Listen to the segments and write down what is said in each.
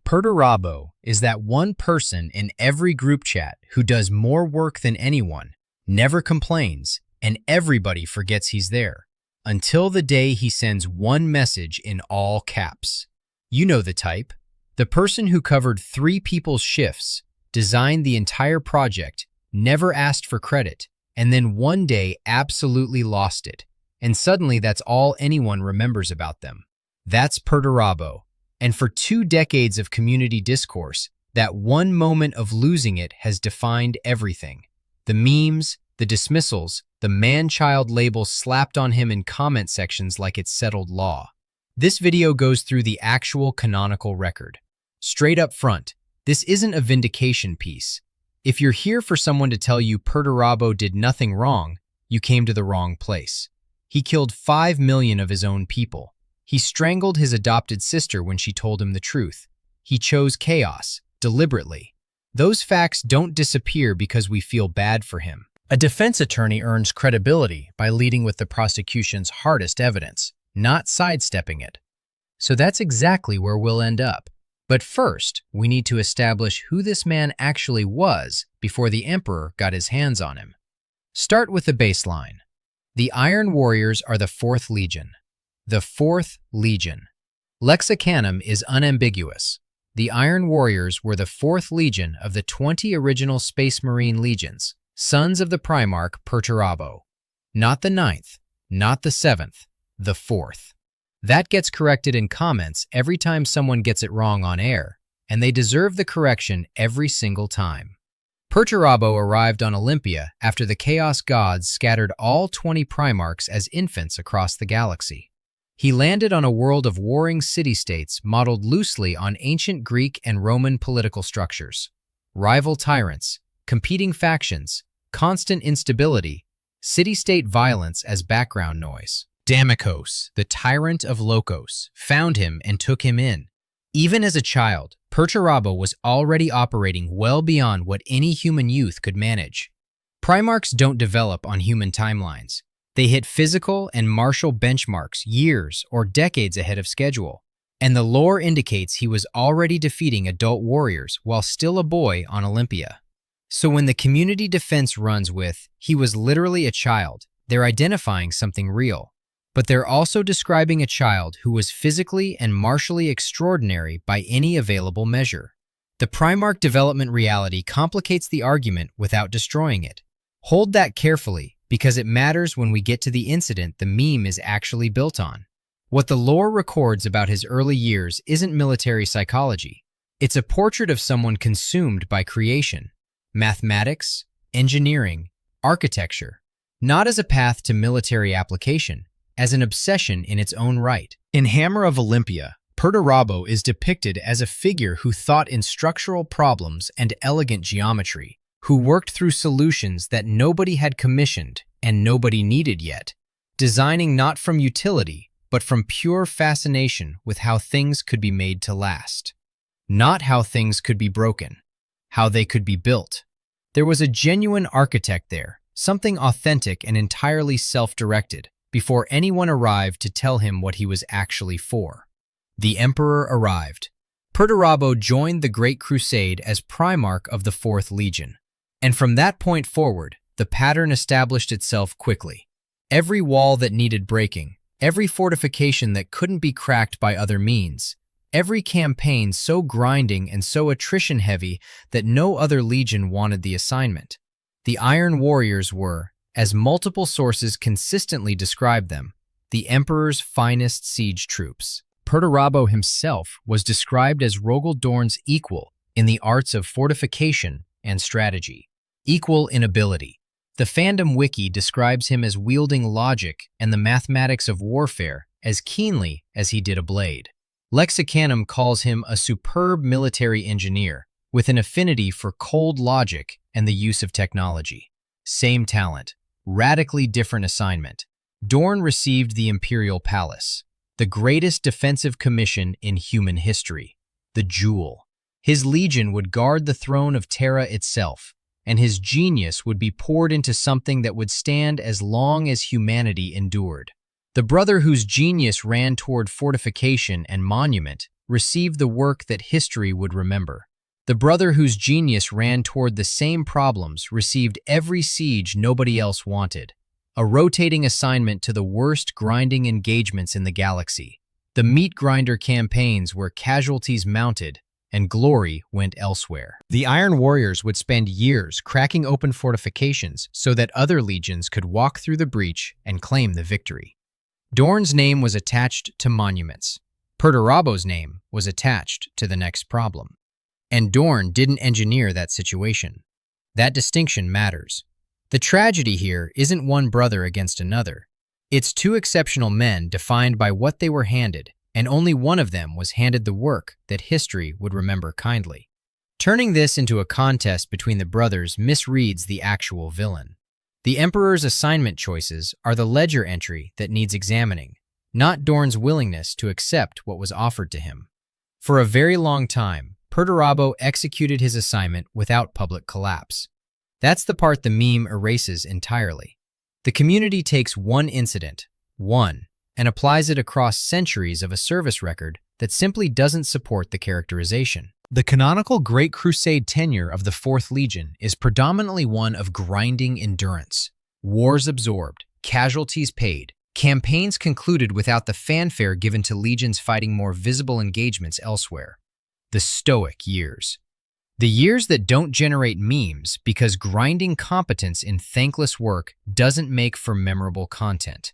Perturabo is that one person in every group chat who does more work than anyone, never complains, and everybody forgets he's there, until the day he sends one message in all caps. You know the type. The person who covered 3 people's shifts, designed the entire project, never asked for credit, and then one day absolutely lost it. And suddenly that's all anyone remembers about them. That's Perturabo. And for 2 decades of community discourse, that one moment of losing it has defined everything. The memes, the dismissals, the man-child labels slapped on him in comment sections like it's settled law. This video goes through the actual canonical record. Straight up front, this isn't a vindication piece. If you're here for someone to tell you Perturabo did nothing wrong, you came to the wrong place. He killed 5 million of his own people. He strangled his adopted sister when she told him the truth. He chose chaos, deliberately. Those facts don't disappear because we feel bad for him. A defense attorney earns credibility by leading with the prosecution's hardest evidence, not sidestepping it. So that's exactly where we'll end up. But first, we need to establish who this man actually was before the Emperor got his hands on him. Start with the baseline. The Iron Warriors are the 4th Legion. The 4th Legion. Lexicanum is unambiguous. The Iron Warriors were the 4th Legion of the 20 original Space Marine legions, sons of the Primarch Perturabo. Not the 9th, not the 7th, the 4th. That gets corrected in comments every time someone gets it wrong on air, and they deserve the correction every single time. Perturabo arrived on Olympia after the Chaos Gods scattered all 20 Primarchs as infants across the galaxy. He landed on a world of warring city-states modeled loosely on ancient Greek and Roman political structures. Rival tyrants, competing factions, constant instability, city-state violence as background noise. Dammekos, the Tyrant of Lochos, found him and took him in. Even as a child, Perturabo was already operating well beyond what any human youth could manage. Primarchs don't develop on human timelines. They hit physical and martial benchmarks years or decades ahead of schedule, and the lore indicates he was already defeating adult warriors while still a boy on Olympia. So when the community defense runs with, he was literally a child, they're identifying something real. But they're also describing a child who was physically and martially extraordinary by any available measure. The Primarch development reality complicates the argument without destroying it. Hold that carefully, because it matters when we get to the incident the meme is actually built on. What the lore records about his early years isn't military psychology. It's a portrait of someone consumed by creation, mathematics, engineering, architecture, not as a path to military application, as an obsession in its own right. In Hammer of Olympia, Perturabo is depicted as a figure who thought in structural problems and elegant geometry, who worked through solutions that nobody had commissioned and nobody needed yet, designing not from utility, but from pure fascination with how things could be made to last. Not how things could be broken, how they could be built. There was a genuine architect there, something authentic and entirely self-directed, before anyone arrived to tell him what he was actually for. The Emperor arrived. Perturabo joined the Great Crusade as Primarch of the 4th Legion. And from that point forward, the pattern established itself quickly. Every wall that needed breaking, every fortification that couldn't be cracked by other means, every campaign so grinding and so attrition-heavy that no other legion wanted the assignment. The Iron Warriors were, as multiple sources consistently describe them, the Emperor's finest siege troops. Perturabo himself was described as Rogel Dorn's equal in the arts of fortification and strategy. Equal in ability. The fandom wiki describes him as wielding logic and the mathematics of warfare as keenly as he did a blade. Lexicanum calls him a superb military engineer with an affinity for cold logic and the use of technology. Same talent, radically different assignment. Dorn received the Imperial Palace, the greatest defensive commission in human history, the Jewel. His legion would guard the throne of Terra itself, and his genius would be poured into something that would stand as long as humanity endured. The brother whose genius ran toward fortification and monument received the work that history would remember. The brother whose genius ran toward the same problems received every siege nobody else wanted, a rotating assignment to the worst grinding engagements in the galaxy, the meat grinder campaigns where casualties mounted and glory went elsewhere. The Iron Warriors would spend years cracking open fortifications so that other legions could walk through the breach and claim the victory. Dorn's name was attached to monuments. Perturabo's name was attached to the next problem. And Dorn didn't engineer that situation. That distinction matters. The tragedy here isn't one brother against another. It's two exceptional men defined by what they were handed, and only one of them was handed the work that history would remember kindly. Turning this into a contest between the brothers misreads the actual villain. The Emperor's assignment choices are the ledger entry that needs examining, not Dorn's willingness to accept what was offered to him. For a very long time, Perturabo executed his assignment without public collapse. That's the part the meme erases entirely. The community takes one incident, and applies it across centuries of a service record that simply doesn't support the characterization. The canonical Great Crusade tenure of the 4th Legion is predominantly one of grinding endurance. Wars absorbed, casualties paid, campaigns concluded without the fanfare given to legions fighting more visible engagements elsewhere. The Stoic years. The years that don't generate memes because grinding competence in thankless work doesn't make for memorable content.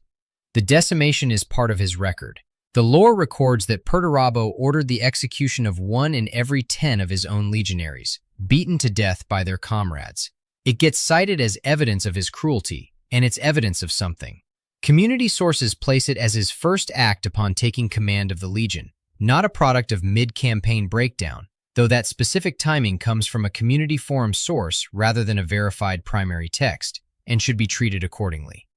The decimation is part of his record. The lore records that Perturabo ordered the execution of 1 in every 10 of his own legionaries, beaten to death by their comrades. It gets cited as evidence of his cruelty, and it's evidence of something. Community sources place it as his first act upon taking command of the legion, not a product of mid-campaign breakdown, though that specific timing comes from a community forum source rather than a verified primary text, and should be treated accordingly.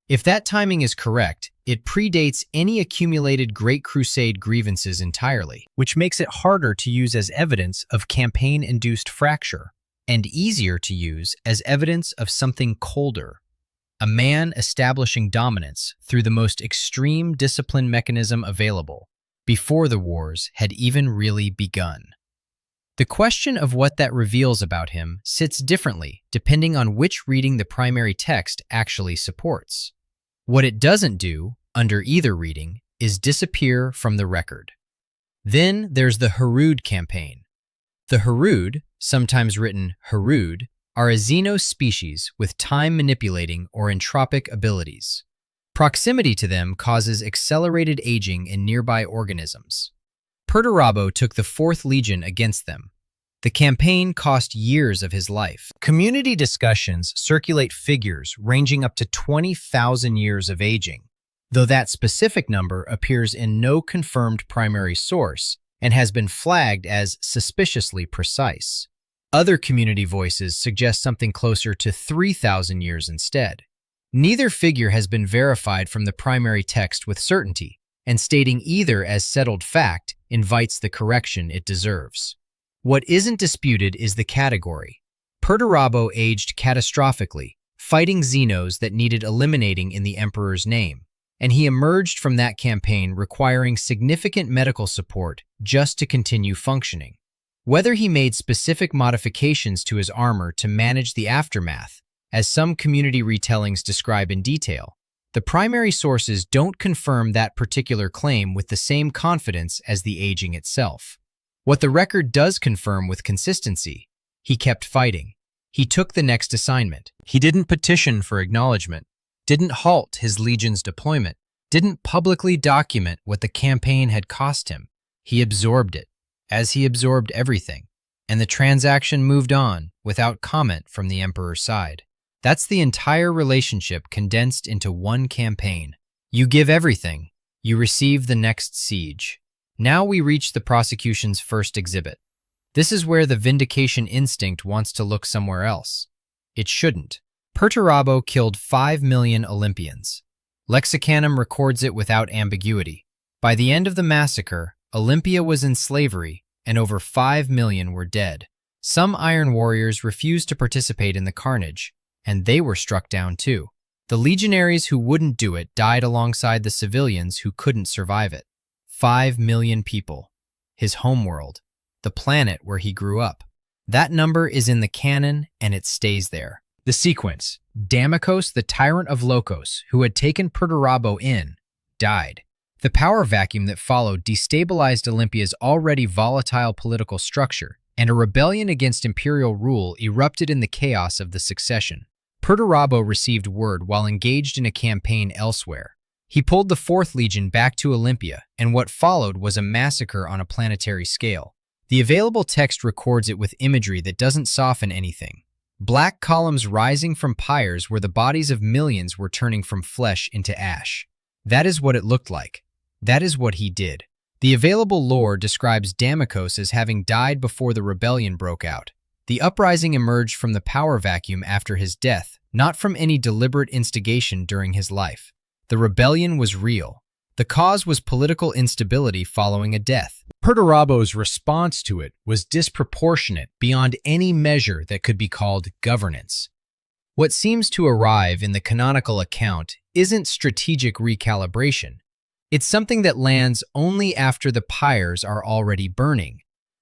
If that timing is correct, it predates any accumulated Great Crusade grievances entirely, which makes it harder to use as evidence of campaign-induced fracture, and easier to use as evidence of something colder. A man establishing dominance through the most extreme discipline mechanism available, before the wars had even really begun. The question of what that reveals about him sits differently depending on which reading the primary text actually supports. What it doesn't do, under either reading, is disappear from the record. Then there's the Harud campaign. The Harud, sometimes written Harud, are a Xenos species with time-manipulating or entropic abilities. Proximity to them causes accelerated aging in nearby organisms. Perturabo took the 4th Legion against them. The campaign cost years of his life. Community discussions circulate figures ranging up to 20,000 years of aging, though that specific number appears in no confirmed primary source and has been flagged as suspiciously precise. Other community voices suggest something closer to 3,000 years instead. Neither figure has been verified from the primary text with certainty, and stating either as settled fact invites the correction it deserves. What isn't disputed is the category. Perturabo aged catastrophically, fighting Xenos that needed eliminating in the Emperor's name, and he emerged from that campaign requiring significant medical support just to continue functioning. Whether he made specific modifications to his armor to manage the aftermath, as some community retellings describe in detail, the primary sources don't confirm that particular claim with the same confidence as the aging itself. What the record does confirm with consistency, he kept fighting. He took the next assignment. He didn't petition for acknowledgement, didn't halt his legion's deployment, didn't publicly document what the campaign had cost him. He absorbed it, as he absorbed everything, and the transaction moved on without comment from the Emperor's side. That's the entire relationship condensed into one campaign. You give everything, you receive the next siege. Now we reach the prosecution's first exhibit. This is where the vindication instinct wants to look somewhere else. It shouldn't. Perturabo killed 5 million Olympians. Lexicanum records it without ambiguity. By the end of the massacre, Olympia was in slavery, and over 5 million were dead. Some Iron Warriors refused to participate in the carnage, and they were struck down too. The legionaries who wouldn't do it died alongside the civilians who couldn't survive it. 5 million people. his homeworld, the planet where he grew up. That number is in the canon, and it stays there. The sequence: Dammekos, the Tyrant of Lochos, who had taken Perturabo in, died. The power vacuum that followed destabilized Olympia's already volatile political structure, and a rebellion against imperial rule erupted in the chaos of the succession. Perturabo received word while engaged in a campaign elsewhere. He pulled the 4th Legion back to Olympia, and what followed was a massacre on a planetary scale. The available text records it with imagery that doesn't soften anything. Black columns rising from pyres where the bodies of millions were turning from flesh into ash. That is what it looked like. That is what he did. The available lore describes Dammekos as having died before the rebellion broke out. The uprising emerged from the power vacuum after his death, not from any deliberate instigation during his life. The rebellion was real. The cause was political instability following a death. Perturabo's response to it was disproportionate beyond any measure that could be called governance. What seems to arrive in the canonical account isn't strategic recalibration. It's something that lands only after the pyres are already burning.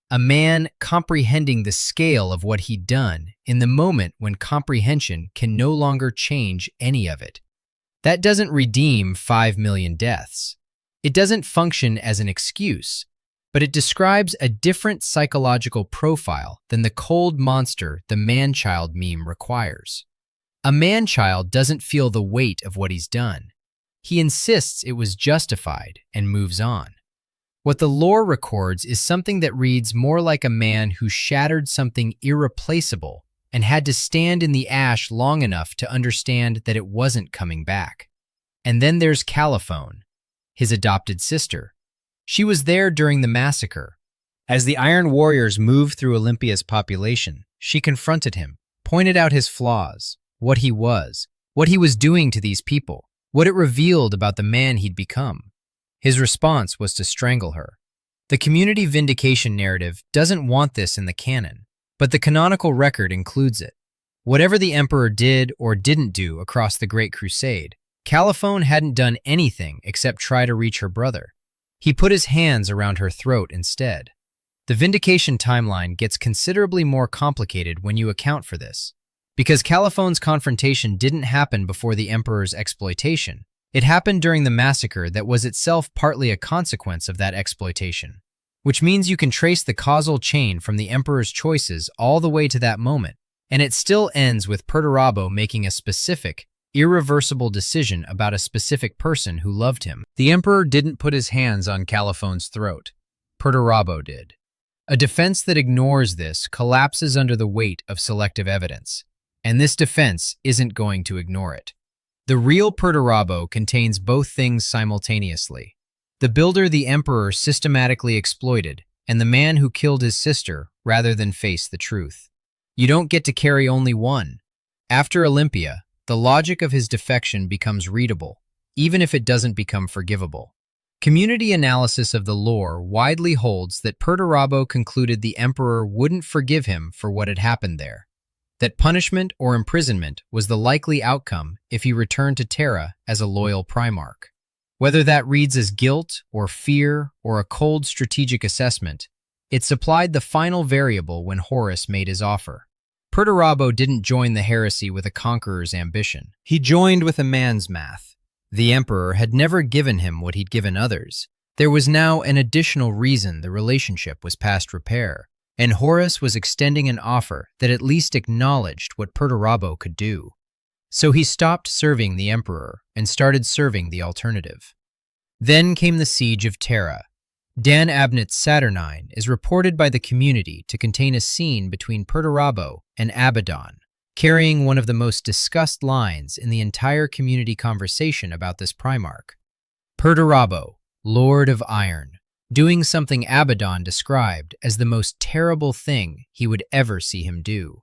A man comprehending the scale of what he'd done in the moment when comprehension can no longer change any of it. That doesn't redeem 5 million deaths. It doesn't function as an excuse, but it describes a different psychological profile than the cold monster the manchild meme requires. A manchild doesn't feel the weight of what he's done. He insists it was justified and moves on. What the lore records is something that reads more like a man who shattered something irreplaceable and had to stand in the ash long enough to understand that it wasn't coming back. And then there's Caliphone, his adopted sister. She was there during the massacre. As the Iron Warriors moved through Olympia's population, she confronted him, pointed out his flaws, what he was doing to these people, what it revealed about the man he'd become. His response was to strangle her. The community vindication narrative doesn't want this in the canon, but the canonical record includes it. Whatever the Emperor did or didn't do across the Great Crusade, Caliphone hadn't done anything except try to reach her brother. He put his hands around her throat instead. The vindication timeline gets considerably more complicated when you account for this. Because Caliphone's confrontation didn't happen before the Emperor's exploitation, it happened during the massacre that was itself partly a consequence of that exploitation. Which means you can trace the causal chain from the Emperor's choices all the way to that moment, and it still ends with Perturabo making a specific, irreversible decision about a specific person who loved him. The Emperor didn't put his hands on Caliphone's throat. Perturabo did. A defense that ignores this collapses under the weight of selective evidence, and this defense isn't going to ignore it. The real Perturabo contains both things simultaneously. The builder the Emperor systematically exploited, and the man who killed his sister rather than face the truth. You don't get to carry only one. After Olympia, the logic of his defection becomes readable, even if it doesn't become forgivable. Community analysis of the lore widely holds that Perturabo concluded the Emperor wouldn't forgive him for what had happened there, that punishment or imprisonment was the likely outcome if he returned to Terra as a loyal Primarch. Whether that reads as guilt or fear or a cold strategic assessment, it supplied the final variable when Horus made his offer. Perturabo didn't join the heresy with a conqueror's ambition. He joined with a man's math. The Emperor had never given him what he'd given others. There was now an additional reason the relationship was past repair, and Horus was extending an offer that at least acknowledged what Perturabo could do. So he stopped serving the Emperor and started serving the alternative. Then came the siege of Terra. Dan Abnett's Saturnine is reported by the community to contain a scene between Perturabo and Abaddon, carrying one of the most discussed lines in the entire community conversation about this Primarch. Perturabo, Lord of Iron, doing something Abaddon described as the most terrible thing he would ever see him do.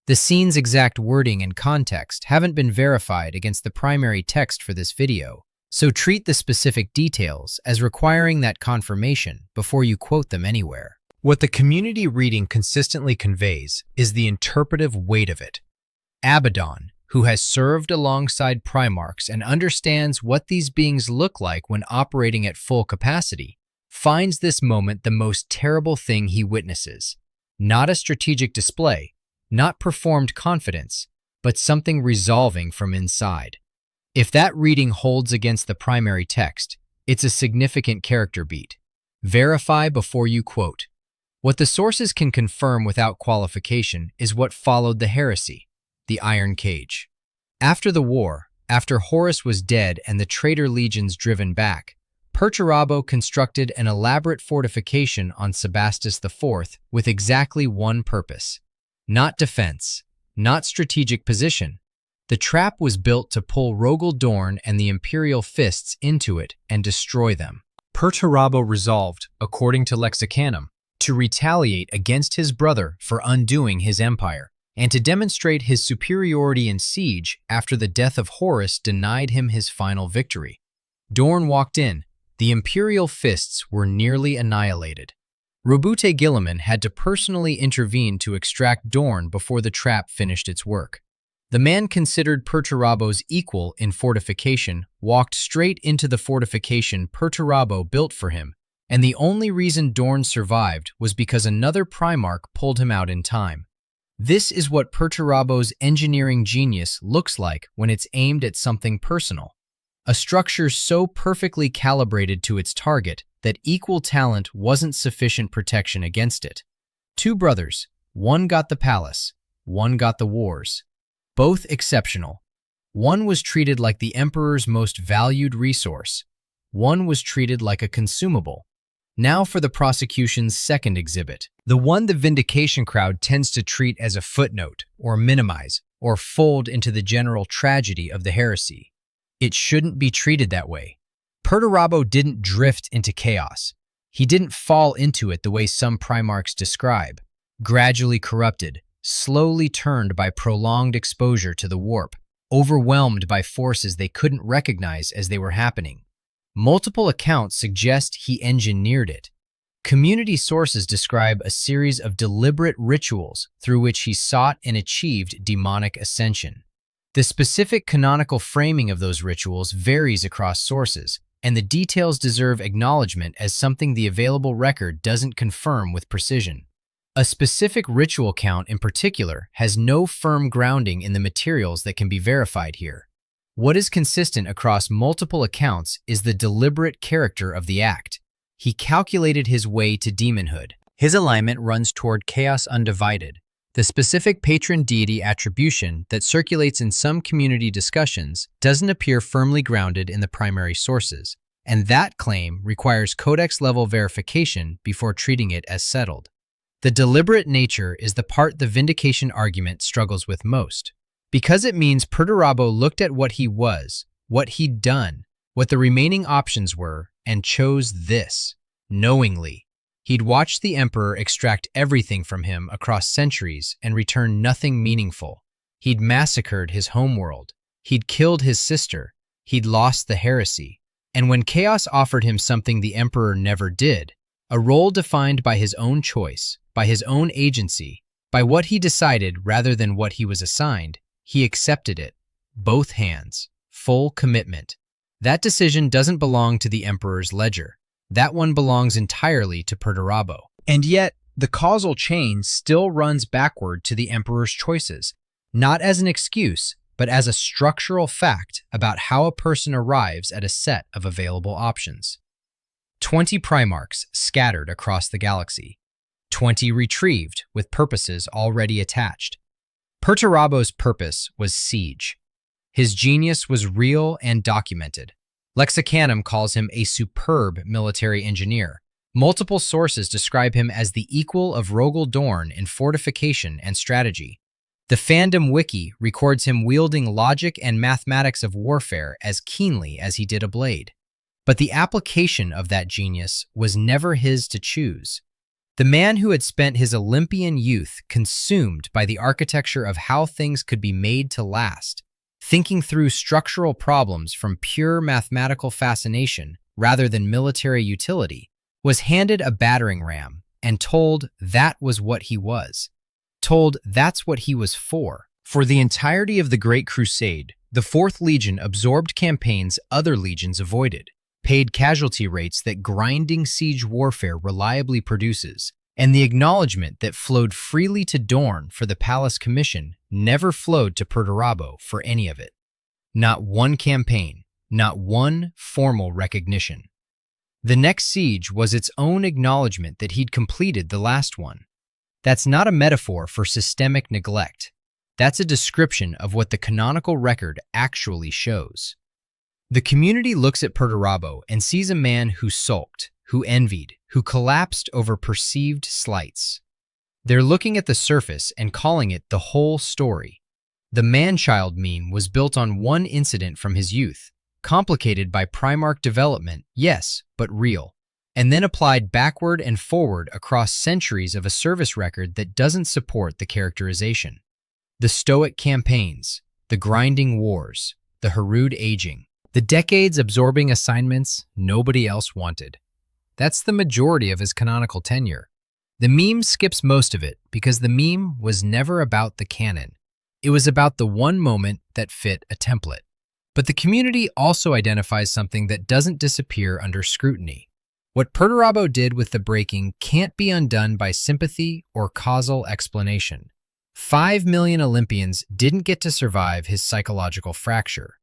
The scene's exact wording and context haven't been verified against the primary text for this video, so treat the specific details as requiring that confirmation before you quote them anywhere. What the community reading consistently conveys is the interpretive weight of it. Abaddon, who has served alongside Primarchs and understands what these beings look like when operating at full capacity, finds this moment the most terrible thing he witnesses. Not a strategic display, not performed confidence, but something resolving from inside. If that reading holds against the primary text, it's a significant character beat. Verify before you quote. What the sources can confirm without qualification is what followed the heresy, the Iron Cage. After the war, after Horus was dead and the traitor legions driven back, Perturabo constructed an elaborate fortification on Sebastus IV with exactly one purpose. Not defense, not strategic position. The trap was built to pull Rogel Dorn and the Imperial Fists into it and destroy them. Perturabo resolved, according to Lexicanum, to retaliate against his brother for undoing his empire, and to demonstrate his superiority in siege after the death of Horus denied him his final victory. Dorn walked in. The Imperial Fists were nearly annihilated. Robute Guilliman had to personally intervene to extract Dorn before the trap finished its work. The man considered Perturabo's equal in fortification walked straight into the fortification Perturabo built for him, and the only reason Dorn survived was because another Primarch pulled him out in time. This is what Perturabo's engineering genius looks like when it's aimed at something personal. A structure so perfectly calibrated to its target that equal talent wasn't sufficient protection against it. Two brothers, one got the palace, one got the wars. Both exceptional. One was treated like the emperor's most valued resource. One was treated like a consumable. Now for the prosecution's second exhibit. The one the vindication crowd tends to treat as a footnote, or minimize, or fold into the general tragedy of the heresy. It shouldn't be treated that way. Perturabo didn't drift into chaos. He didn't fall into it the way some Primarchs describe, gradually corrupted, slowly turned by prolonged exposure to the warp, overwhelmed by forces they couldn't recognize as they were happening. Multiple accounts suggest he engineered it. Community sources describe a series of deliberate rituals through which he sought and achieved demonic ascension. The specific canonical framing of those rituals varies across sources, and the details deserve acknowledgement as something the available record doesn't confirm with precision. A specific ritual count in particular has no firm grounding in the materials that can be verified here. What is consistent across multiple accounts is the deliberate character of the act. He calculated his way to demonhood. His alignment runs toward chaos undivided. The specific patron deity attribution that circulates in some community discussions doesn't appear firmly grounded in the primary sources, and that claim requires codex-level verification before treating it as settled. The deliberate nature is the part the vindication argument struggles with most, because it means Perturabo looked at what he was, what he'd done, what the remaining options were, and chose this, knowingly. He'd watched the Emperor extract everything from him across centuries and return nothing meaningful. He'd massacred his homeworld. He'd killed his sister. He'd lost the heresy. And when chaos offered him something the Emperor never did, a role defined by his own choice, by his own agency, by what he decided rather than what he was assigned, he accepted it. Both hands. Full commitment. That decision doesn't belong to the Emperor's ledger. That one belongs entirely to Perturabo. And yet, the causal chain still runs backward to the Emperor's choices, not as an excuse, but as a structural fact about how a person arrives at a set of available options. 20 Primarchs scattered across the galaxy. 20 retrieved with purposes already attached. Perturabo's purpose was siege. His genius was real and documented. Lexicanum calls him a superb military engineer. Multiple sources describe him as the equal of Rogel Dorn in fortification and strategy. The fandom wiki records him wielding logic and mathematics of warfare as keenly as he did a blade. But the application of that genius was never his to choose. The man who had spent his Olympian youth consumed by the architecture of how things could be made to last, thinking through structural problems from pure mathematical fascination rather than military utility, was handed a battering ram and told that was what he was. Told that's what he was for. For the entirety of the Great Crusade, the Fourth Legion absorbed campaigns other legions avoided. paid casualty rates that grinding siege warfare reliably produces, and the acknowledgement that flowed freely to Dorne for the Palace Commission never flowed to Perturabo for any of it. Not one campaign, not one formal recognition. The next siege was its own acknowledgement that he'd completed the last one. That's not a metaphor for systemic neglect. That's a description of what the canonical record actually shows. The community looks at Perturabo and sees a man who sulked, who envied, who collapsed over perceived slights. They're looking at the surface and calling it the whole story. The manchild meme was built on one incident from his youth, complicated by Primarch development, yes, but real, and then applied backward and forward across centuries of a service record that doesn't support the characterization. The stoic campaigns, the grinding wars, the Harud aging, the decades absorbing assignments nobody else wanted. That's the majority of his canonical tenure. The meme skips most of it because the meme was never about the canon. It was about the one moment that fit a template. But the community also identifies something that doesn't disappear under scrutiny. What Perturabo did with the breaking can't be undone by sympathy or causal explanation. 5 million Olympians didn't get to survive his psychological fracture.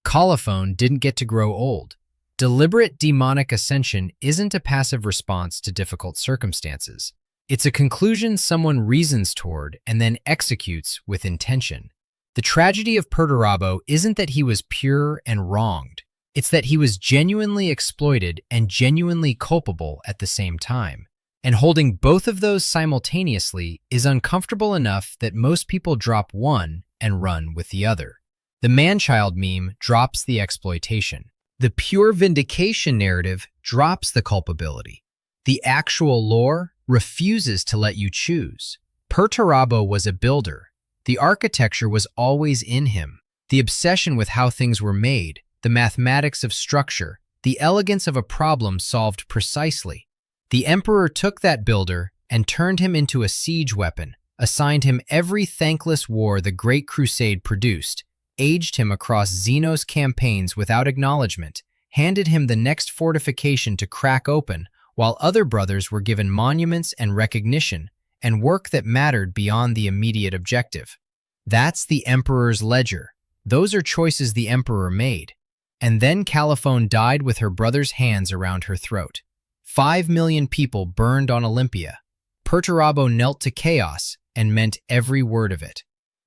Colophon didn't get to grow old. Deliberate demonic ascension isn't a passive response to difficult circumstances. It's a conclusion someone reasons toward and then executes with intention. The tragedy of Perturabo isn't that he was pure and wronged. It's that he was genuinely exploited and genuinely culpable at the same time. And holding both of those simultaneously is uncomfortable enough that most people drop one and run with the other. The manchild meme drops the exploitation. The pure vindication narrative drops the culpability. The actual lore refuses to let you choose. Perturabo was a builder. The architecture was always in him. The obsession with how things were made, the mathematics of structure, the elegance of a problem solved precisely. The emperor took that builder and turned him into a siege weapon, assigned him every thankless war the Great Crusade produced, aged him across Zeno's campaigns without acknowledgement, handed him the next fortification to crack open, while other brothers were given monuments and recognition, and work that mattered beyond the immediate objective. That's the emperor's ledger. Those are choices the emperor made. And then Colophon died with her brother's hands around her throat. 5 million people burned on Olympia. Perturabo knelt to chaos and meant every word of it.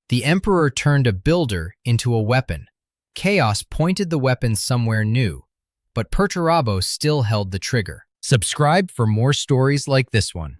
The emperor turned a builder into a weapon. Chaos pointed the weapon somewhere new, but Perturabo still held the trigger. Subscribe for more stories like this one.